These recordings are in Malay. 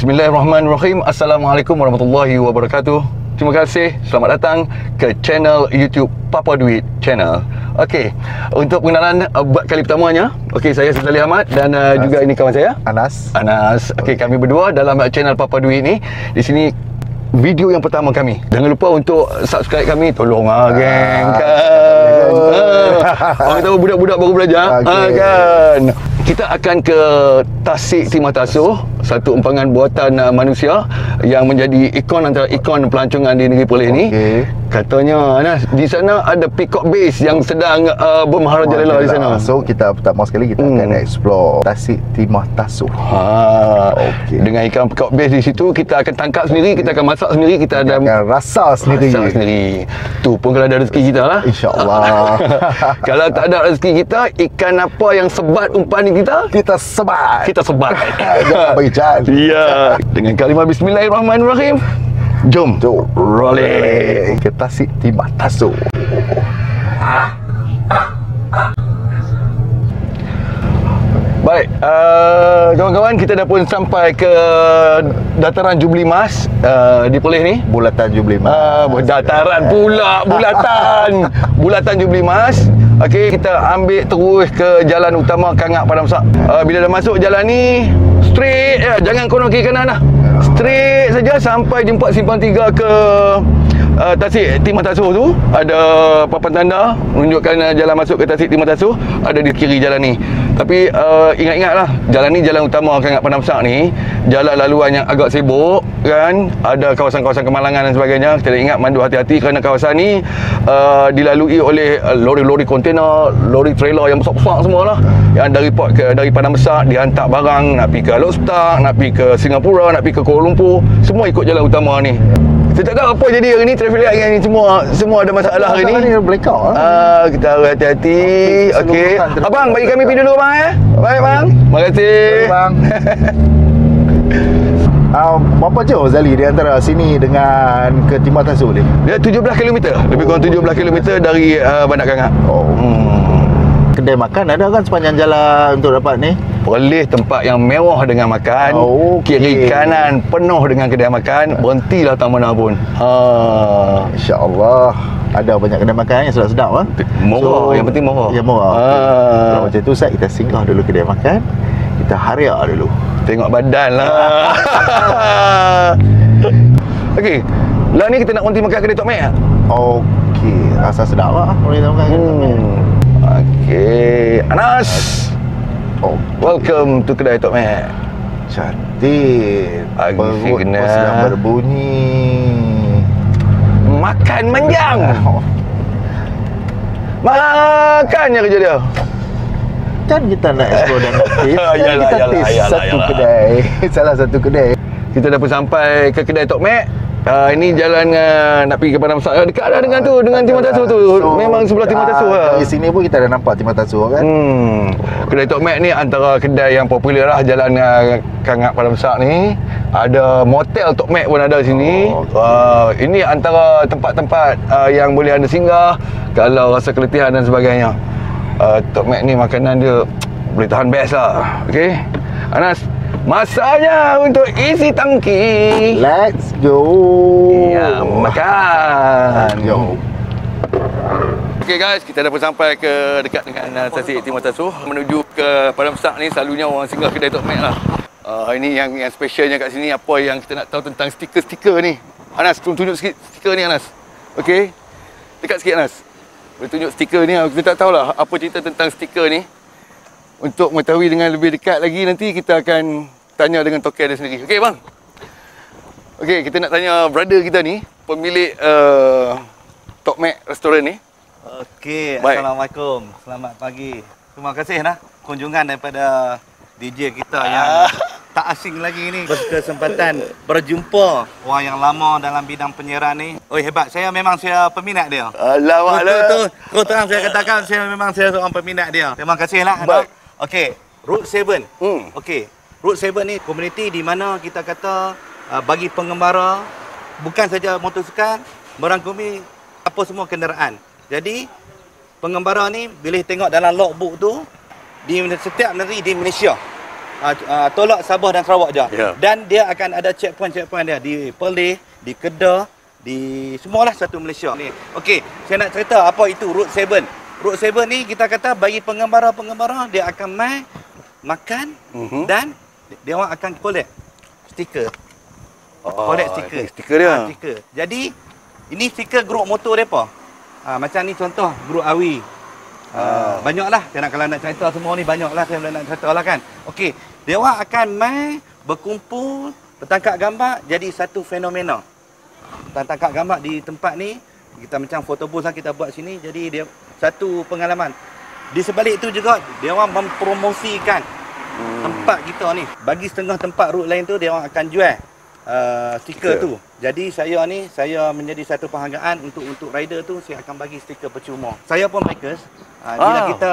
Bismillahirrahmanirrahim. Assalamualaikum warahmatullahi wabarakatuh. Terima kasih. Selamat datang ke channel YouTube Papa Duit Channel. Okey, untuk pengenalan buat kali pertamanya, okey, saya Sazali Ahmad dan juga ini kawan saya Anas. Okey, kami berdua dalam channel Papa Duit ni. Di sini video yang pertama kami. Jangan lupa untuk subscribe kami. Tolong geng kan. Orang tahu budak-budak baru belajar kan. Kita akan ke Tasik Timah Tasuh, satu empangan buatan manusia yang menjadi ikon antara ikon pelancongan di negeri Perlis ni. Katanya Anas, di sana ada peacock base yang sedang bermaharajalela di sana. So kita pertama sekali kita akan explore Tasik Timah Tasuh. Dengan ikan peacock base di situ, kita akan tangkap sendiri, kita akan masak sendiri, kita akan rasa sendiri. Tu pun kalau ada rezeki kita lah, InsyaAllah. Kalau tak ada rezeki kita, ikan apa yang sebat umpan kita sebat. Jangan bagi cat. Ya. Dengan kalimah Bismillahirrahmanirrahim, Jom rolling ke Tasik Timah Tasuh. Baik, kawan-kawan, kita dah pun sampai ke dataran Jubli Mas di Perlis ni. Bulatan Jubli Mas. Dataran pula, bulatan Jubli Mas. Okey, kita ambil terus ke jalan utama Kangak Padang Besar. Bila dah masuk jalan ni, straight ya, jangan konon kiri kanan lah. Straight saja sampai jumpa simpang 3 ke Tasik Timah Tasuh tu. Ada papan tanda menunjukkan jalan masuk ke Tasik Timah Tasuh ada di kiri jalan ni. Tapi ingat-ingatlah, jalan ni jalan utama Kangak Padang Besar ni, jalan laluan yang agak sibuk kan, ada kawasan-kawasan kemalangan dan sebagainya. Kita ingat mandu hati-hati kerana kawasan ni dilalui oleh lori-lori kontainer, lori trailer yang besar-besar semualah, yang dari Padang Besar dihantar barang nak pergi ke Lostak, nak pergi ke Singapura, nak pergi ke Kuala Lumpur, semua ikut jalan utama ni. Saya tak tahu apa jadi hari ni, traffic light hari ni semua ada masalah hari ni. Blackout. Kita harus hati-hati. Okey. Abang, bagi kami pergi dulu bang. Baik bang. Terima kasih. Bang. Berapa jauh Zali di antara sini dengan ke Timah Tasuh ni? Dia 17 km. Lebih kurang 17 km dari Bandar Kangak. Kedai makan ada kan sepanjang jalan untuk dapat ni? Perlis tempat yang mewah dengan makan. Kiri kanan penuh dengan kedai makan. Berhentilah tak mana pun. InsyaAllah ada banyak kedai makan yang sedap-sedap lah. Murah, yang penting murah. Yang murah. Kalau macam tu Ustaz, kita singgah dulu kedai makan, kita hariak dulu. Tengok badan lah. Okey, lah ni kita nak berhenti makan kedai Tok Mek. Okey, rasa sedap lah boleh makan kedai Tok Mek. Okey, Anas. Welcome to kedai Tok Mek. Cantik. Perut pun sedang berbunyi. Makan menjang. Makan je kerja dia. Kan kita nak explore dan nak taste. Kita taste satu kedai. Salah satu kedai. Kita dah pun sampai ke kedai Tok Mek. Ini jalan nak pergi ke Padang Besar. Dekat dah dengan tu, dengan Timah Tasuh tu. Memang sebelah Timah Tasuh lah. Di sini pun kita dah nampak Timah Tasuh kan. Kedai Tok Mek ni antara kedai yang popular lah jalan Kangak Padang Besar ni. Ada motel Tok Mek pun ada di sini. Ini antara tempat-tempat yang boleh anda singgah kalau rasa keletihan dan sebagainya. Tok Mek ni makanan dia boleh tahan best lah. Okey, Anas, masanya untuk isi tangki. Let's go. Ya, makan. Jom. Okey guys, kita dah pun sampai ke dekat dengan Tasik Timah Tasuh. Menuju ke Padang Besar ni selalunya orang singgah kedai Tok Mek lah. Ini yang specialnya kat sini, apa yang kita nak tahu tentang stiker-stiker ni. Anas, tunjuk sikit stiker ni Anas. Okey, dekat sikit Anas. Boleh tunjuk stiker ni. Kita tak tahulah apa cerita tentang stiker ni. Untuk mengetahui dengan lebih dekat lagi, nanti kita akan tanya dengan token dia sendiri. Okey bang. Okey, kita nak tanya brother kita ni, pemilik Tok Mek restoran ni. Okey, Assalamualaikum. Selamat pagi. Terima kasih kunjungan daripada DJ kita yang tak asing lagi ni, berkesempatan berjumpa orang yang lama dalam bidang penyiaran ni. Oh hebat, saya peminat dia. Alamak lah. Terus terang saya katakan, saya seorang peminat dia. Terima kasih lah. Okey, Route 7. Okey, Route 7 ni komuniti di mana kita kata bagi pengembara bukan saja motosikal, merangkumi apa semua kenderaan. Jadi pengembara ni boleh tengok dalam logbook tu di setiap negeri di Malaysia tolak Sabah dan Sarawak je. Ya. Dan dia akan ada checkpoint dia di Perlis, di Kedah, di semualah satu Malaysia ni. Okey, saya nak cerita apa itu Route 7. Route 7 ni kita kata bagi pengembara-pengembara dia akan mai makan dan dia orang akan collect stiker. Collect stiker. Stiker dia. Stiker. Jadi ini stiker grup motor depa. Macam ni contoh grup Awi. Banyaklah kalau nak cerita semua ni banyaklah saya nak cerita lah kan. Okey, dia orang akan mai berkumpul, bertangkap gambar jadi satu fenomena. Tangkap gambar di tempat ni kita macam foto booth lah kita buat sini jadi dia satu pengalaman. Di sebalik itu juga dia orang mempromosikan tempat kita ni. Bagi setengah tempat route lain tu dia orang akan jual stiker tu. Jadi saya menjadi satu penghargaan untuk rider tu saya akan bagi stiker percuma. Saya pun bikers. Bila kita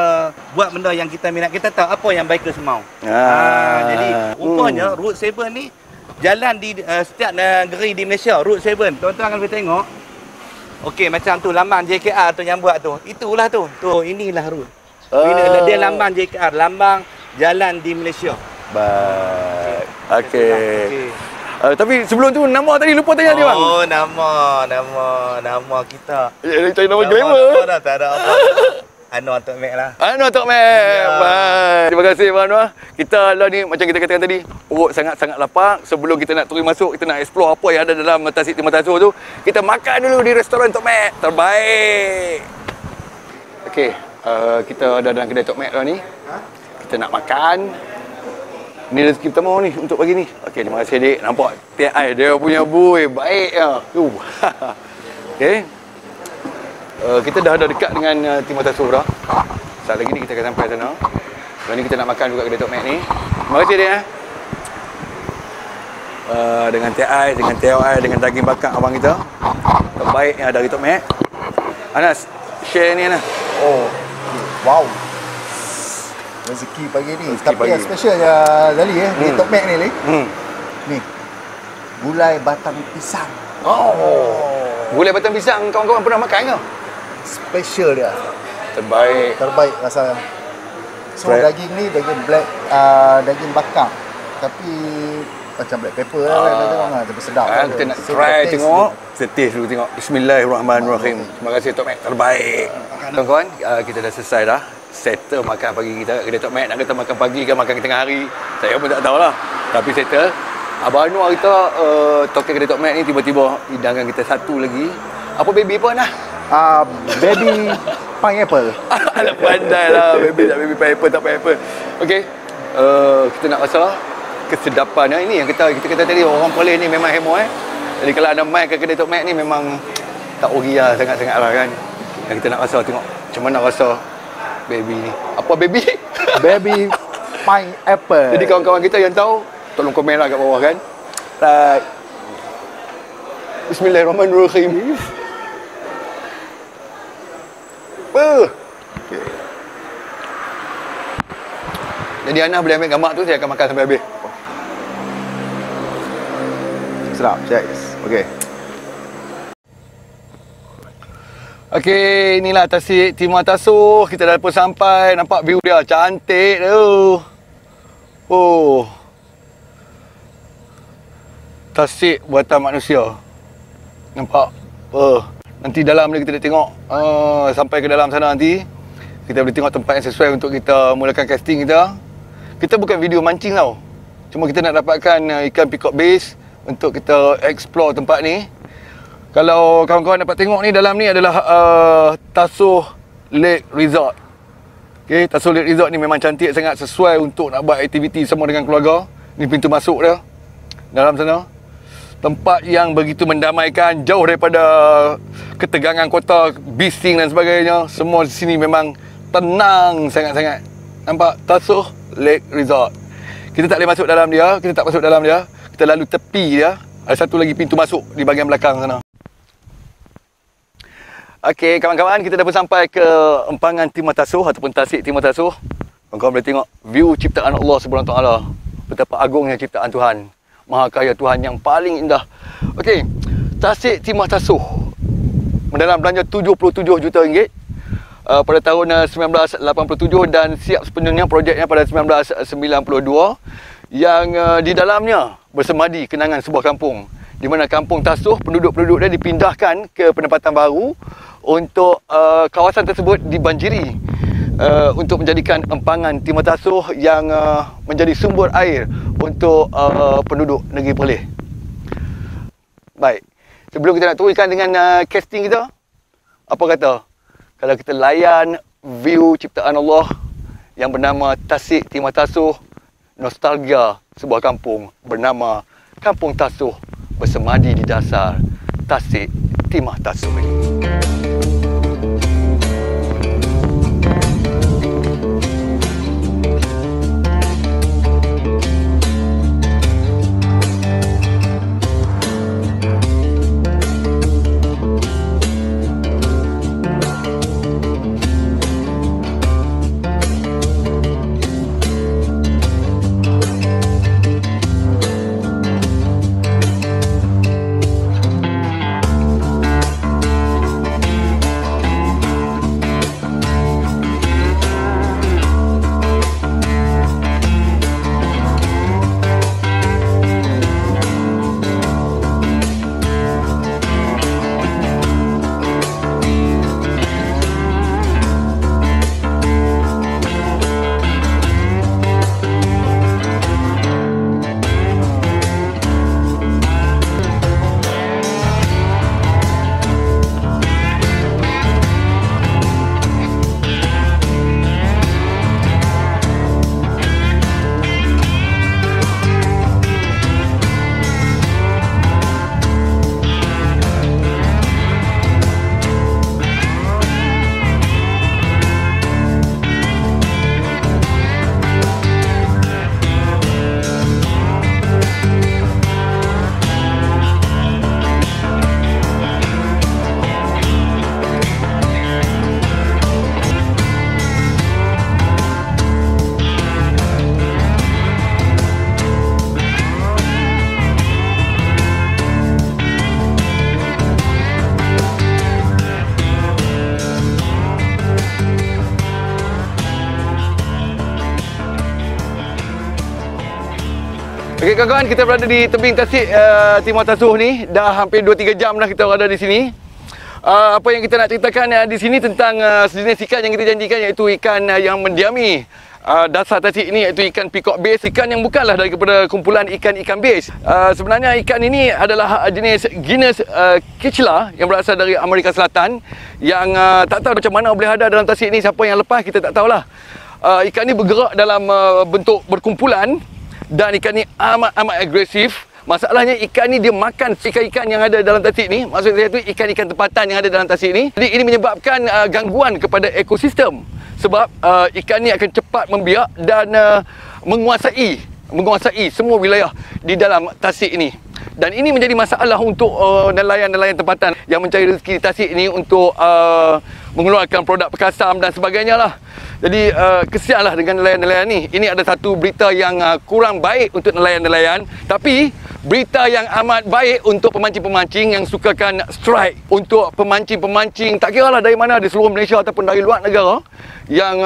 buat benda yang kita minat, kita tahu apa yang bikers mau. Jadi rupanya Route 7 ni jalan di setiap negeri di Malaysia, Route 7. Tuan-tuan akan boleh tengok. Okey, macam tu lambang JKR tu yang buat tu. Itulah tu. Tu inilah route. Inilah dia lambang JKR, lambang jalan di Malaysia. Baik. Okey. Tapi sebelum tu nama tadi lupa tanya dia bang. Oh, nama kita. Cari nama glamour. Dah tak ada apa. Anwar Tok Mek lah. Anwar Tok Mek. Baik. Terima kasih Abang Anwar. Kita lah ni macam kita katakan tadi, perut sangat-sangat lapar. Sebelum kita nak turun masuk, kita nak explore apa yang ada dalam Tasik Timur Tasuh tu. Kita makan dulu di restoran Tok Mek. Terbaik. Okey, kita ada dalam kedai Tok Mek dah ni. Kita nak makan. Ni rezeki pertama ni untuk pagi ni. Okey, terima kasih dik. Nampak TI dia punya buih baik ya. Okey. Kita dah ada dekat dengan Timur Tasuh dah. Saat lagi ni kita akan sampai sana. Lepas ni kita nak makan juga kedai Tok Mek ni. Terima kasih dik. Dengan TI, dengan TOI, dengan daging bakar abang kita. Terbaik yang ada dari Tok Mek. Anas, share ni Anas. Oh, wow. Rezeki pagi ni. Rezeki Tapi pagi. yang special Zali di Tok Mek ni. Ni. Gulai batang pisang. Gulai batang pisang kawan-kawan pernah makan ke? Special dia. Terbaik. Terbaik rasa. So daging ni daging black, daging bakar. Tapi macam black pepper lah, tapi sedap. Kita nak try tengok. Kita taste dulu tengok. Bismillahirrahmanirrahim. Terima kasih Tok Mek. Terbaik. Kawan-kawan, kita dah selesai dah. Settle makan pagi kita kedai Tok Mek. Nak kata makan pagi ke makan tengah hari, saya pun tak tahulah. Tapi settle. Abang Anwar kita token kedai Tok Mek ni tiba-tiba hidangkan kita satu lagi. Apa baby apa nah? Baby pineapple. Alah pandai lah baby tak baby pineapple tak pineapple. Okey. Kita nak rasa kesedapan ini yang kita kata tadi orang Perlis ni memang hemo Jadi kalau anda main ke kedai Tok Mek ni memang tak rugi lah sangat-sangat lah kan. Yang kita nak rasa tengok macam mana rasa baby ni. Apa baby? Baby pineapple. Jadi kawan-kawan kita yang tahu tolong komen lah kat bawah kan. Right. Bismillahirrahmanirrahim. Okay. Jadi Ana boleh ambil gambar tu, saya akan makan sampai habis. Sedap, cheers. Okey. Okey, inilah Tasik Timur Tasuh. Kita dah pun sampai. Nampak view dia cantik tu. Oh. Tasik buatan manusia. Nampak? Nanti dalam ni kita nak tengok sampai ke dalam sana nanti. Kita boleh tengok tempat yang sesuai untuk kita mulakan casting kita. Kita bukan video mancing tau. Cuma kita nak dapatkan ikan peacock bass untuk kita explore tempat ni. Kalau kawan-kawan dapat tengok ni, dalam ni adalah Tasuh Lake Resort. Okay, Tasuh Lake Resort ni memang cantik sangat, sesuai untuk nak buat aktiviti sama dengan keluarga. Ni pintu masuk dia. Dalam sana. Tempat yang begitu mendamaikan, jauh daripada ketegangan kota, bising dan sebagainya. Semua di sini memang tenang sangat-sangat. Nampak? Tasuh Lake Resort. Kita tak boleh masuk dalam dia, kita tak masuk dalam dia. Kita lalu tepi dia. Ada satu lagi pintu masuk di bahagian belakang sana. Okey, kawan-kawan, kita dah pun sampai ke empangan Timur Tasuh ataupun Tasik Timur Tasuh. Kawan-kawan boleh tengok view ciptaan Allah Subhanahu Wa Taala. Betapa agungnya ciptaan Tuhan. Maha Kaya Tuhan yang paling indah. Okey, Tasik Timur Tasuh mendalam belanja 77 juta ringgit. pada tahun 1987 dan siap sepenuhnya projeknya pada 1992 yang di dalamnya bersemadi kenangan sebuah kampung di mana Kampung Tasuh, penduduk-penduduk dia dipindahkan ke penempatan baru untuk kawasan tersebut dibanjiri untuk menjadikan empangan Timah Tasuh yang menjadi sumber air untuk penduduk negeri Perlis. Baik, sebelum kita nak teruskan dengan casting kita, apa kata kalau kita layan view ciptaan Allah yang bernama Tasik Timah Tasuh, nostalgia sebuah kampung bernama Kampung Tasuh bersemadi di dasar Tasik Timah Tasuh ini. Okey kawan-kawan, kita berada di tebing Tasik Timah Tasuh ni. Dah hampir 2-3 jam dah kita berada di sini. Apa yang kita nak ceritakan di sini tentang sejenis ikan yang kita janjikan, iaitu ikan yang mendiami dasar Tasik ini, iaitu ikan peacock bass. Ikan yang bukanlah daripada kumpulan ikan-ikan bass. Sebenarnya ikan ini adalah jenis genus Kichla yang berasal dari Amerika Selatan, yang tak tahu macam mana boleh ada dalam Tasik ni. Siapa yang lepas kita tak tahulah. Ikan ni bergerak dalam bentuk berkumpulan dan ikan ni amat agresif. Masalahnya ikan ni dia makan ikan-ikan yang ada dalam Tasik ni. Maksud saya tu ikan-ikan tempatan yang ada dalam Tasik ni. Jadi ini menyebabkan gangguan kepada ekosistem. Sebab ikan ni akan cepat membiak dan menguasai semua wilayah di dalam Tasik ini. Dan ini menjadi masalah untuk nelayan-nelayan tempatan yang mencari rezeki di Tasik ini untuk mengeluarkan produk perkasam dan sebagainya lah. Jadi kesianlah dengan nelayan-nelayan ni. Ini ada satu berita yang kurang baik untuk nelayan-nelayan, tapi berita yang amat baik untuk pemancing-pemancing yang sukakan strike. Untuk pemancing-pemancing tak kira lah dari mana, di seluruh Malaysia ataupun dari luar negara, yang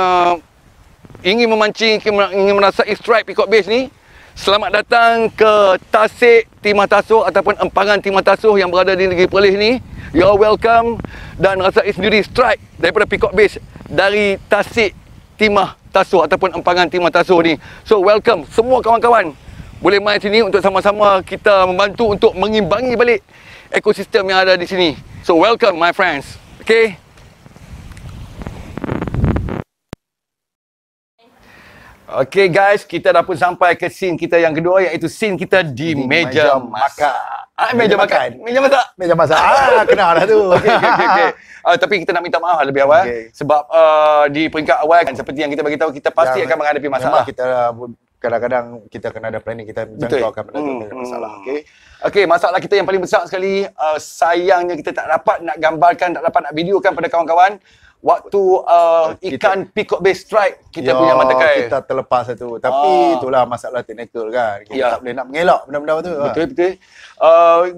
ingin memancing, ingin merasai strike peacock bass ni, selamat datang ke Tasik Timah Tasuh ataupun empangan Timah Tasuh yang berada di negeri Perlis ni. You're welcome, dan rasai sendiri strike daripada peacock bass dari Tasik Timah Tasuh ataupun empangan Timah Tasuh ni. So welcome semua kawan-kawan, boleh main sini untuk sama-sama kita membantu untuk mengimbangi balik ekosistem yang ada di sini. So welcome my friends. Okay. Okay guys, kita dah pun sampai ke scene kita yang kedua, iaitu scene kita di meja makan. Meja makan. Meja masak. Meja masak. Kenal dah tu. Okay. Tapi kita nak minta maaf lebih awal, sebab di peringkat awal kan, seperti yang kita bagi tahu, kita pasti akan menghadapi masalah. Kita kadang-kadang kita kena ada planning, kita jangkau akan menghadapi masalah. Okey, masalah kita yang paling besar sekali, sayangnya kita tak dapat nak gambarkan, tak dapat nak videokan pada kawan-kawan waktu ikan peacock bass strike kita punya matakai. Kita terlepas satu. Tapi itulah masalah teknikal kan. Kita tak boleh nak mengelak benda-benda tu. Betul.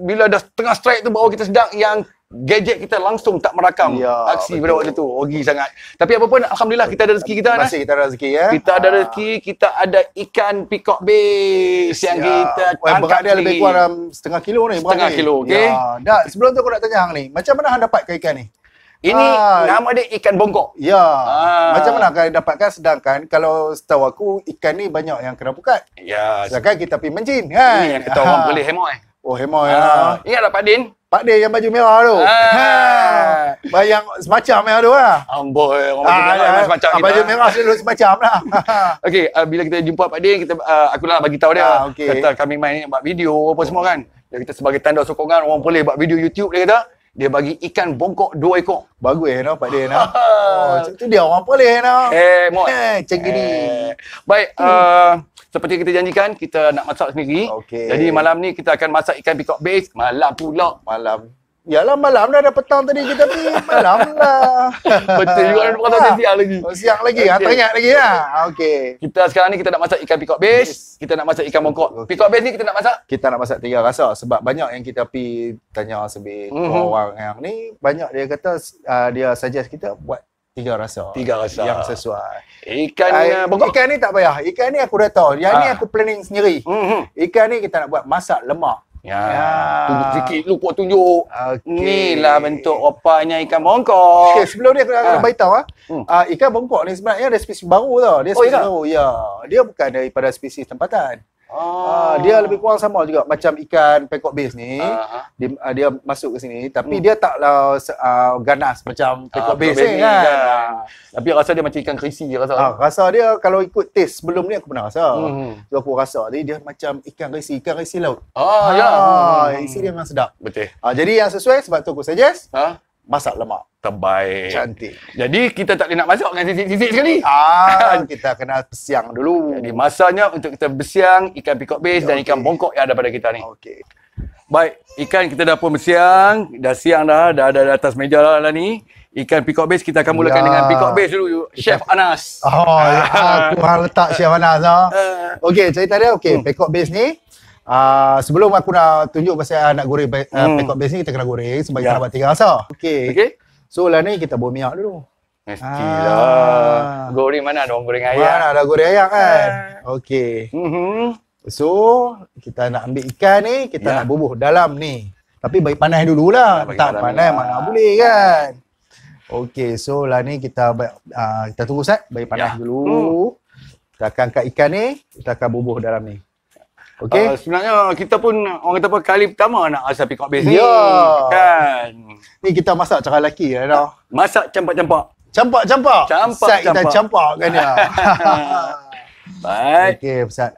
Bila dah tengah strike tu baru kita sedang yang gadget kita langsung tak merakam Ya, aksi betul. pada waktu tu. Rugi sangat. Tapi apa pun, alhamdulillah kita ada rezeki kita Nas. Masih kita ada rezeki ya. Kita ada rezeki, kita ada ikan peacock base yang kita berat tangkap dia lebih sendiri. kurang dalam setengah kilo ni. berat Setengah ni. kilo, okey. Ya. Dah, sebelum tu aku nak tanya hang ni, macam mana hang dapatkan ikan ni? Ini Ah. nama dia ikan bongkok. Ya. Macam mana kau dapatkan, sedangkan kalau setahu aku ikan ni banyak yang kena pukat. Ya, Sedangkan kita pergi menjin kan. ini yang kata orang boleh hemoy. Oh, hemoy lah. Ingat tak Pak Din? Pak Dia yang baju merah tu. Bayang semacam yang tu lah. Amboi, orang baju merah memang semacam kita. Baju merah selalu semacam lah. Okey, bila kita jumpa Pak Din, kita aku lah bagi tahu dia. Okey. Kata kami main buat video apa semua kan. Dia kata sebagai tanda sokongan orang boleh buat video YouTube, dia kata. Dia bagi ikan bongkok 2 ekor. Bagus no Pak Dia no. Oh, macam tu dia orang boleh no. Mod. Macam gini. Baik, seperti kita janjikan, kita nak masak sendiri. Okey. Jadi malam ni kita akan masak ikan peacock base. Malam pula. Malam. Yalah malam dah petang tadi kita pergi. Malam lah. Betul juga, nak kata siang lagi. Oh, siang lagi. Okey. Teringat lagi lah. Okey. Kita sekarang ni kita nak masak ikan peacock base. Kita nak masak ikan bongkok. Peacock base ni kita nak masak. Kita nak masak 3 rasa sebab banyak yang kita pergi tanya sebab orang yang ni banyak dia kata dia suggest kita buat 3 rasa. 3 rasa. Yang sesuai. Ikan bongkok. Ikan ni tak payah. Ikan ni aku dah tahu. Yang ni aku planning sendiri. Ikan ni kita nak buat masak lemak. Ya. Tunjuk sikit lu buat tunjuk. Okey. Inilah bentuk rupanya ikan bongkok. Okay, sebelum ni aku nak beritahu ikan bongkok ni sebenarnya ada spesies baru tau. Dia spesies ya? baru. Ya. Dia bukan daripada spesies tempatan. Dia lebih kurang sama juga macam ikan peacock base ni. Dia masuk ke sini tapi dia taklah ganas macam peacock base ni kan. Tapi rasa dia macam ikan kerisi je rasa. Rasa dia kalau ikut taste sebelum ni aku pernah rasa. So aku rasa dia macam ikan risi laut. Isi dia memang sedap. Betul. Jadi yang sesuai sebab tu aku suggest masak lemak. Terbaik. Cantik. Jadi kita tak boleh nak masak dengan sisik-sisik sekali. Kita kena siang dulu. Jadi masanya untuk kita bersiang ikan peacock base dan ikan bongkok yang ada pada kita ni. Okey. Baik, ikan kita dah pun bersiang, dah siang dah ada di atas meja lah ni. Ikan peacock base kita akan mulakan dengan peacock base dulu. Chef Anas. Aku hang letak Chef Anas Okey, cerita dia peacock base ni sebelum aku nak tunjuk pasal nak goreng peacock base ni, kita kena goreng sebab kita nak buat 3 rasa. Okey. So lah ni kita beri minyak dulu. Mestilah. Goreng mana ada orang goreng ayam? Mana ada goreng ayam kan? Okey. So, kita nak ambil ikan ni, kita nak bubuh dalam ni. Tapi bagi panas dululah. Tak panas mana boleh kan? Okey, so lah ni kita tunggu set, bagi panas dulu. Kita akan angkat ikan ni, kita akan bubuh dalam ni. Okey. Sebenarnya kita pun orang kata apa kali pertama nak asal peacock base ni. Ya. Kan. Ni kita masak cara lelaki lah dah. Masak campak-campak. Campak. Campak. Set kita campakkan dia. Baik. Okey, Ustaz.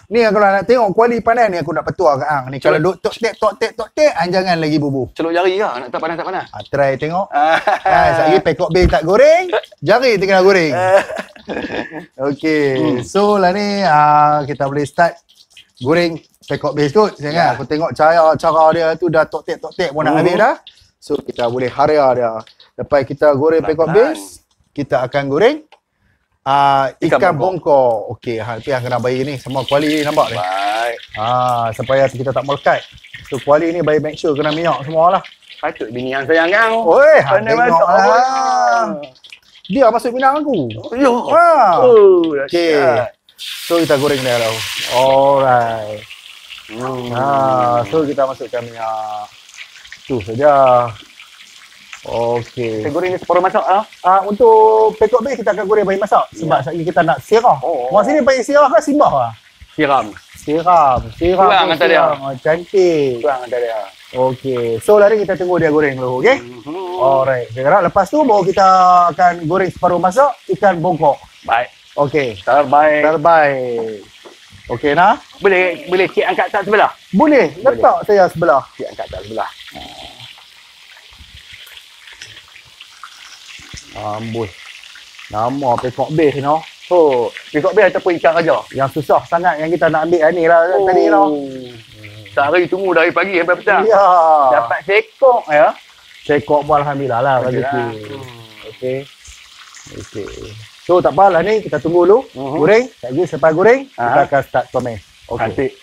Ni kalau nak tengok kuali panas ni aku nak petua kat hang. Ni kalau duk tok tek, hang jangan lagi bubuh. Celuk jari lah nak tahu panas tak panas. Try tengok. Sekali peacock base tak goreng, jari tengah goreng. Okey. So lah ni kita boleh start goreng peacock base tu. Jangan aku tengok cara dia tu dah tok tek pun nak habis dah. So kita boleh haria dia. Lepas kita goreng peacock base, kita akan goreng ikan bongkok. Okey, tu yang kena bagi ni semua kuali ni nampak ni. Baik. Supaya kita tak melekat. So kuali ni bagi make sure kena minyak semualah. Patut bini yang sayang kau. Oi, pandai tengok masak. lah. Dia masuk minang aku. Yo. Okey. So kita goreng dia dulu. Alright. So kita masukkan minyak. Tu saja. Okey. Kita goreng ni separuh masak lah. Untuk peacock base kita akan goreng bagi masak sebab sekali kita nak sirah. Mak sini bagi sirah ke simbah lah? Siram. Siram. Kurang kata dia. Cantik. Kurang kata dia. Okey. So lari kita tunggu dia goreng dulu, okey? Alright. Sekarang lepas tu baru kita akan goreng separuh masak ikan bongkok. Baik. Okey. Terbaik. Okey nah? Boleh cik angkat tak sebelah? Boleh. Letak saya sebelah. Cik angkat tak sebelah. Amboi. Nama peacock base ni. Peacock base ataupun ikan raja? Yang susah sangat yang kita nak ambil ni lah tadi lah. Sehari tunggu dari pagi sampai petang. Ya. Dapat sekok ya. Sekok pun alhamdulillah lah rezeki. Okey. So tak apalah ni kita tunggu dulu. Goreng. Lagi selepas goreng kita akan start komen. Okey.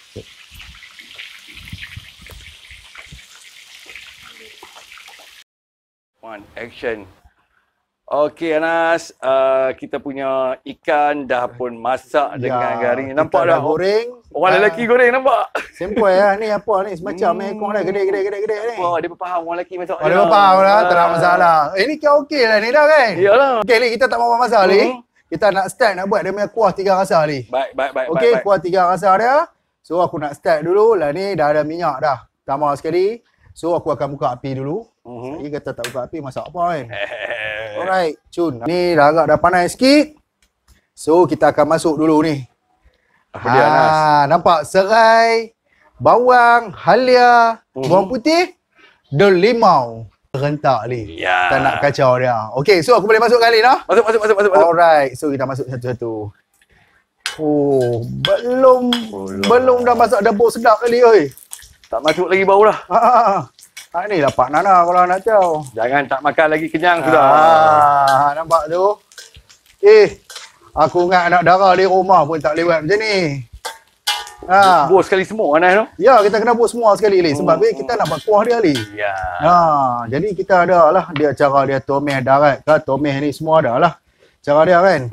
One, action. Okey Anas, kita punya ikan dah pun masak dengan garing. Nampak kita dah? dah goreng. Orang lelaki goreng nampak? Simple lah ni apa ni semacam ekor dah gede ni. Oh, dia faham orang lelaki masak. Oh, dia faham lah, tak ada masalah. Ni kan okey lah ni dah kan? Iyalah. Okey Li, kita tak mahu masak Li. Kita nak start nak buat dia punya kuah 3 rasa Li. Baik. Okey, kuah 3 rasa dia. So aku nak start dulu lah ni dah ada minyak dah. Tambah sekali. So aku akan buka api dulu. Saya kata tak buka api masak apa kan? Alright, cun. Ni dah agak dah panas sikit. So kita akan masuk dulu ni. Apa dia Anas? Nampak serai, bawang, halia, bawang putih, dan limau. Rentak Li. Ya. Tak nak kacau dia. Okey, so aku boleh masuk kali dah? Masuk. Alright, so kita masuk satu-satu. Oh, belum dah masak dah bau sedap kali oi. Tak masuk lagi bau dah. Ni lah Pak Nana kalau nak tahu. Jangan tak makan lagi, kenyang sudah. Nampak tu. Aku ingat anak dara di rumah pun tak lewat macam ni. Bos sekali semua Anas tu. Ya, kita kena buat semua sekali Li. Sebab kita nak buat kuah dia Li. Ya. Jadi kita ada lah dia cara dia tomeh darat ke tomeh ni semua ada lah. Cara dia kan.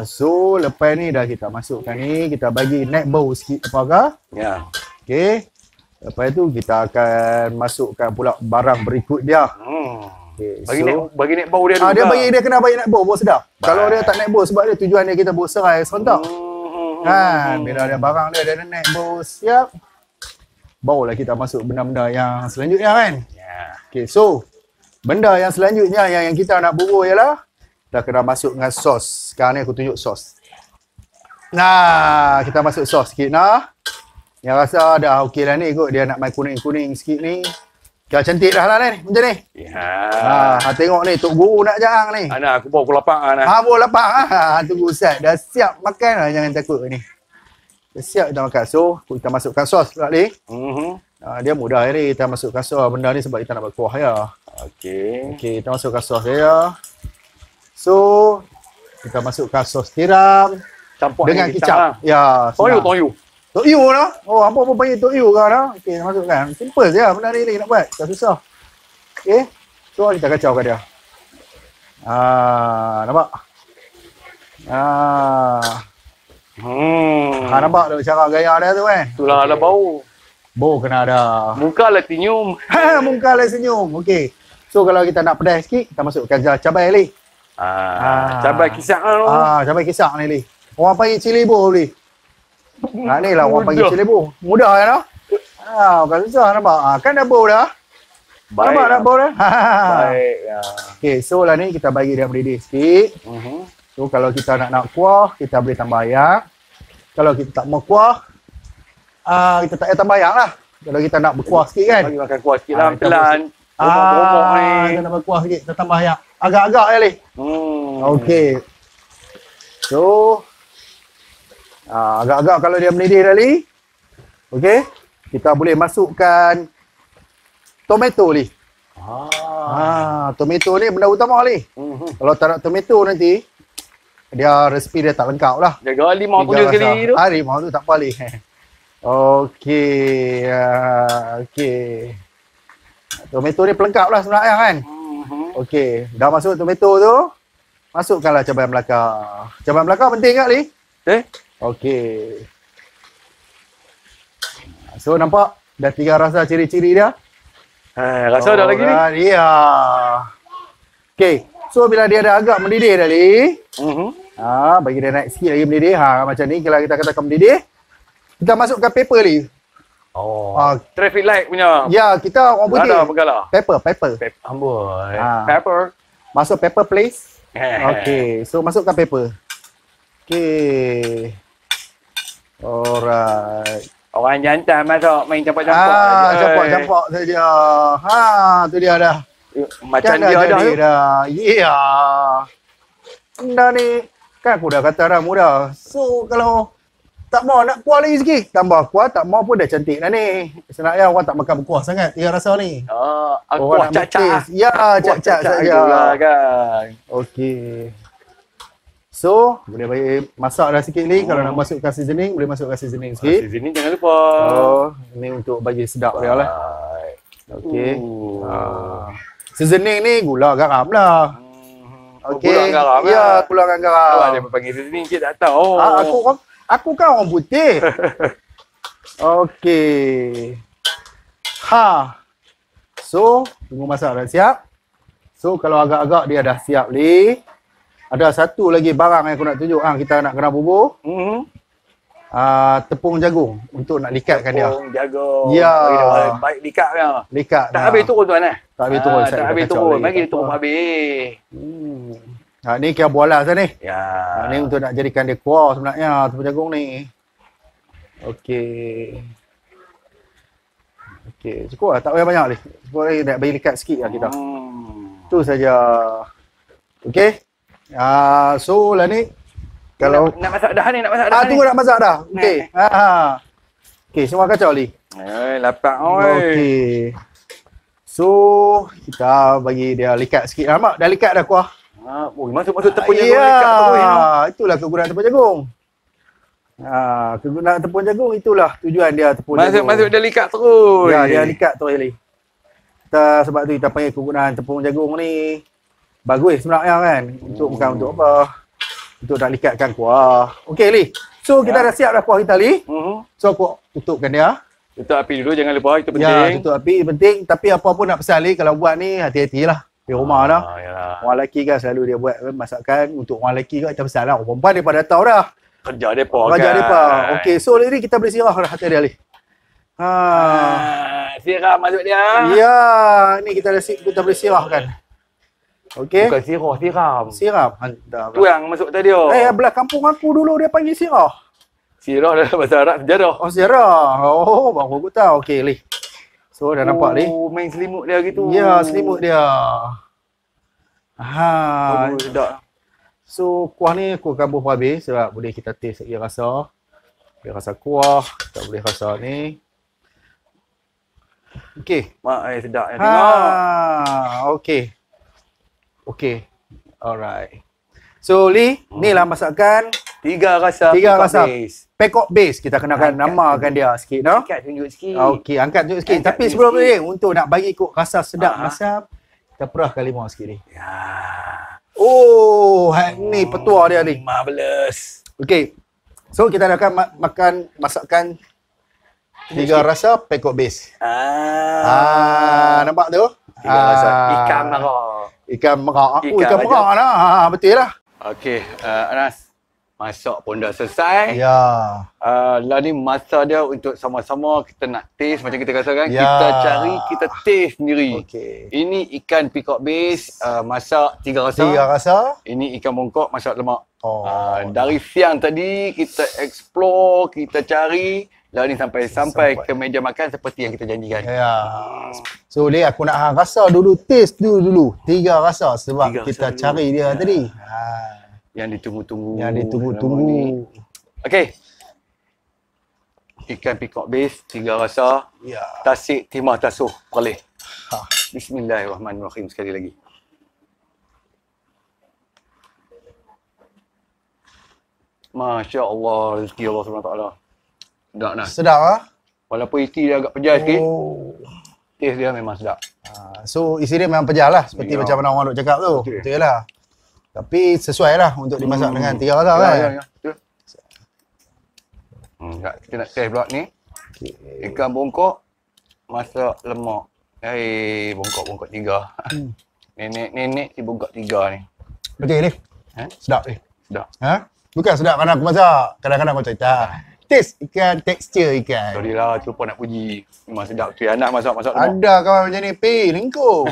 So lepas ni dah kita masukkan ni, kita bagi naik bau sikit apakah. Ya. Okey. Lepas tu kita akan masukkan pula barang berikut dia. Okay, Bagi naik bau dia dulu. Dia kena bagi naik bau sedap. Kalau dia tak naik bau sebab dia tujuan dia kita buat serai serentak. Kan bila ada barang dia dah naik bau siap. Barulah kita masuk benda-benda yang selanjutnya kan. Okey, so benda yang selanjutnya yang kita nak bubur ialah kita kena masuk dengan sos. Sekarang ni aku tunjuk sos. Kita masuk sos sikit nah. Yang rasa dah okey lah ni kot. Dia nak main kuning-kuning sikit ni. Kau cantik dah lah ni. Macam ni. Ya. Tengok ni. Tok Guru nak jarang ni. Anak aku bawa aku lapar Anas. Bawa lapar. Tunggu Ustaz. Dah siap makan lah. Jangan takut ni. Dah siap kita makan. So, kita masukkan sos pula ni. Dia mudah ni. Kita masukkan sos. Benda ni sebab kita nak buat kuah ya. Okey, kita masukkan sos dia. So, kita masukkan sos tiram. Campur dengan kicap. Ya. Toyu. Tok Yu lah. Apa pun panggil Tok Yu kan lah. Okey, masukkan. Simple je lah benda ni nak buat. Tak susah. Okey. So, kita kacaukan dia. Nampak? Nampak tu cara gaya dia tu kan? Itulah ada bau. Bau kena ada. Muka lah senyum. Muka lah senyum. Okey. So, kalau kita nak pedas sikit, kita masukkan cabai ni. Cabai kisar tu. Cabai kisar ni Li. Orang panggil cili bo Li. Ni lah orang panggil cili bo. Mudah kan lah? Bukan susah nampak. Kan dah bau dah. Nampak dah bau dah? Baik. Okay, so lah ni kita bagi dia mendidih sikit. So kalau kita nak kuah, kita boleh tambah air. Kalau kita tak mau kuah, kita tak payah tambah air lah. Kalau kita nak berkuah sikit kan. Bagi makan kuah sikit lah, pelan. Romok ni. Kita nak berkuah sikit, kita tambah air. Agak-agak ya Li. Okay. So, agak-agak kalau dia mendidih dah Li. Okay. Kita boleh masukkan tomato Li. Tomato ni benda utama Li. Kalau tak nak tomato nanti, dia resipi dia tak lengkap lah. Jaga limau tu je sekali tu. Limau tu tak apa Li. Okey. Tomato ni pelengkap lah sebenarnya kan. Okey. Dah masuk tomato tu, masukkanlah cabai Melaka. Cabai Melaka penting tak Li? Okey. So nampak dah 3 rasa ciri-ciri dia. Rasa dah lagi ni. Ya. Okey. So bila dia dah agak mendidih dah Li. Bagi dia naik sikit lagi mendidih. Macam ni kalau kita katakan mendidih, kita masukkan pepper Li. Traffic light punya. Ya, kita orang putih. Ada bergalah. Pepper. Amboi. Pepper. Masuk pepper please. Okey. So masukkan pepper. Okey. Alright. Orang jantan masuk main campak-campak. Campak saja. Tu dia dah. Macam kan dia dah tu. Ya. Dah ni kan aku dah kata dah mudah. So kalau tak mau nak kuah lagi sikit, tambah kuah, tak mau pun dah cantik dah ni. Sebenarnya orang tak makan berkuah sangat tiga rasa ni. Kuah cak-cak. Ya, cak-cak saja kan. Okey. So, boleh bagi masak dah sikit ni. Kalau nak masukkan seasoning, boleh masukkan seasoning sikit. Seasoning jangan lupa. Ini untuk bagi sedap dia lah. Okey. Seasoning ni gula garam lah. Okey. Gula garam lah. Ya, gula dengan garam. Oh, dia panggil seasoning kita tak tahu. Aku kan orang putih. Okey. So, tunggu masak dah siap. So, kalau agak-agak dia dah siap ni. Ada satu lagi barang yang aku nak tunjuk. Kita nak kena bubuh. Tepung jagung untuk nak likatkan dia. Tepung jagung. Ya. Baik likat dia. Likat. Tak habis turun tuan eh? Tak habis turun. Tak habis turun. Mari kita turun habis. Ni kira bola saya ni. Ya. Ni untuk nak jadikan dia kuah sebenarnya tepung jagung ni. Okey. Cukup lah. Tak payah banyak ni. Cukup lagi nak bagi likat sikit lah kita. Tu saja. Okey. So lah ni. Kalau nak masak dah ni, nak masak dah. tunggu nak masak dah. Okey. Okey, semua kacau ni. Lapar oi. Okey. So, kita bagi dia likat sikit. Nampak dah likat dah kuah. Masuk tepung jagung likat tu. Itulah kegunaan tepung jagung. Kegunaan tepung jagung itulah tujuan dia tepung jagung. Masuk dia likat terus. Ya, dia likat terus ni. Sebab tu kita panggil kegunaan tepung jagung ni bagus sebenarnya kan. Bukan untuk apa. Untuk nak likatkan kuah. Okey Li. So kita dah siap dah kuah kita Li. So aku tutupkan dia. Tutup api dulu, jangan lupa, itu penting. Ya, tutup api penting. Tapi apa pun nak pesan Li, kalau buat ni hati-hatilah. Di rumah dah. Orang lelaki kan selalu dia buat masakan untuk orang lelaki kan kita pesan lah. Orang perempuan dia pada tahu dah. Kerja depa kan. Kerja depa. Okey, so ni kita boleh sirah dah hati dia Li. Siram masuk dia. Ya, ni kita boleh sirahkan. Okey. Bukan siram. Siram. Hantar. Tu yang masuk tadi. Belah kampung aku dulu dia panggil sirah. Sirah dalam bahasa Arab sejarah. Oh, sirah. Oh, baru aku tahu. Okey, Li. So, dah nampak Li. Main selimut dia gitu. Ya, selimut dia. Sedap. So, kuah ni aku akan bubuh habis sebab boleh kita taste lagi rasa. Boleh rasa kuah, kita boleh rasa ni. Okey. Sedap ya tengok. Okey. Alright. So, Li, ni lah masakan Tiga rasa. Peacock base. Kita kenakan namakan dia sikit, no? Angkat tunjuk sikit. Okey, angkat tunjuk sikit. Tapi sebelum ni, untuk nak bagi ikut rasa sedap masam, kita perahkan limau sikit ni. Ya. Oh, ni petua dia ni. Marvelous. Okey. So, kita akan makan masakan tiga rasa peacock base. Nampak tu? Tiga rasa ikan merah. Ikan merah. Ikan raja. merah lah. Betul lah. Okey, Anas. Masak pun dah selesai. Ya. Lah ni masa dia untuk sama-sama kita nak taste macam kita kata kan. Ya. Kita cari, kita taste sendiri. Okey. Ini ikan peacock base, masak tiga rasa. Tiga rasa. Ini ikan bongkok masak lemak. Oh. Dari siang tadi kita explore, kita cari. Lah ni sampai ke meja makan seperti yang kita janjikan. Ya. So, Li, aku nak rasa dulu, taste dulu. Tiga rasa sebab Tiga kita rasa cari dia tadi. Yang ditunggu-tunggu. Okey. Ikan peacock base, tiga rasa. Ya. Tasik, timah, tasuh. Perleh. Bismillahirrahmanirrahim sekali lagi. Masya Allah, rezeki Allah SWT. Sedap Nas. Sedap lah. Walaupun isi dia agak pedas sikit, Oh. taste dia memang sedap. So, isi dia memang pejas lah. Seperti Ya. macam mana orang duk cakap tu. Betul. Betul lah. Tapi sesuai lah untuk dimasak dengan tiga rasa kan. Ya. Betul. Kita nak test pula ni. Okay. Ikan bongkok masak lemak. Bongkok tiga. Nenek si bongkok tiga ni. Betul ni. Sedap ni. Sedap. Bukan sedap kerana aku masak. Kadang-kadang aku cerita. Taste ikan, tekstur ikan. Sorry lah, terlupa nak puji. Memang sedap tu. Anak masak lemak. Ada kawan macam ni. Lingkup.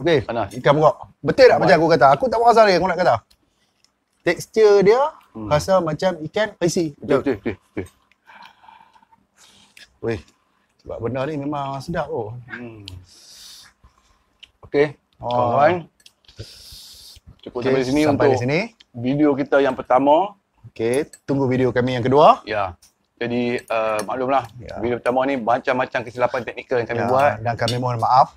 Okey. Panas. Ikan bongkok. Betul tak macam aku kata? Aku tak rasa dia, aku nak kata. Tekstur dia rasa macam ikan paisi. Betul. Weh. Sebab benda ni memang sedap oh. Okey. Kawan. Cukup sampai di sini sampai untuk di sini. video kita yang pertama. Okey, tunggu video kami yang kedua. Ya. Jadi maklumlah, video pertama ni macam-macam kesilapan teknikal yang kami buat. Dan kami mohon maaf.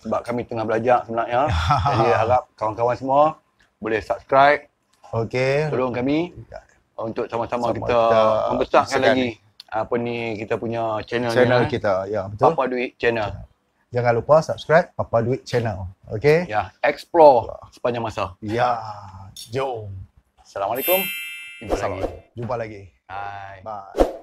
Sebab kami tengah belajar sebenarnya. Jadi harap kawan-kawan semua boleh subscribe. Okey. Tolong kami untuk sama-sama kita kita membesarkan besarkan lagi apa ni kita punya channel Channel kita. Ya, betul. Papa Duit Channel. Jangan lupa subscribe Papa Duit Channel. Okey? Ya, explore sepanjang masa. Ya. Jom. Assalamualaikum. Jumpa lagi. Jumpa lagi. Bye. Bye.